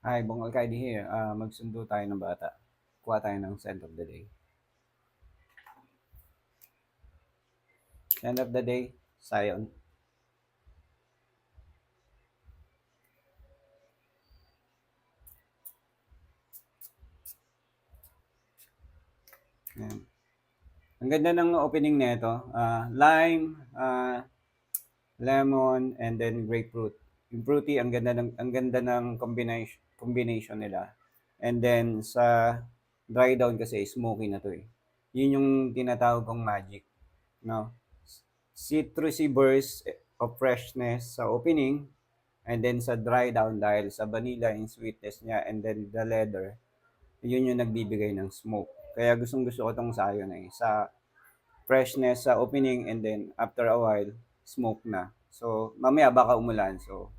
Hi, Bong Alkaidi here. Magsundo tayo ng bata. Kuha tayo ng scent of the day. Scent of the day, Sion. Ayan. Ang ganda ng opening nito. Lime, lemon, and then grapefruit. Yung fruity, ang ganda ng combination nila. And then sa dry down kasi smoky na to eh. Yun yung tinatawag kong magic, no? Citrusy burst of freshness sa opening, and then sa dry down dahil sa vanilla yung sweetness niya, and then the leather, yun yung nagbibigay ng smoke. Kaya gustong gusto ko tong sayo na eh. Sa freshness sa opening, and then after a while, smoke na. So, mamaya baka umulan. So,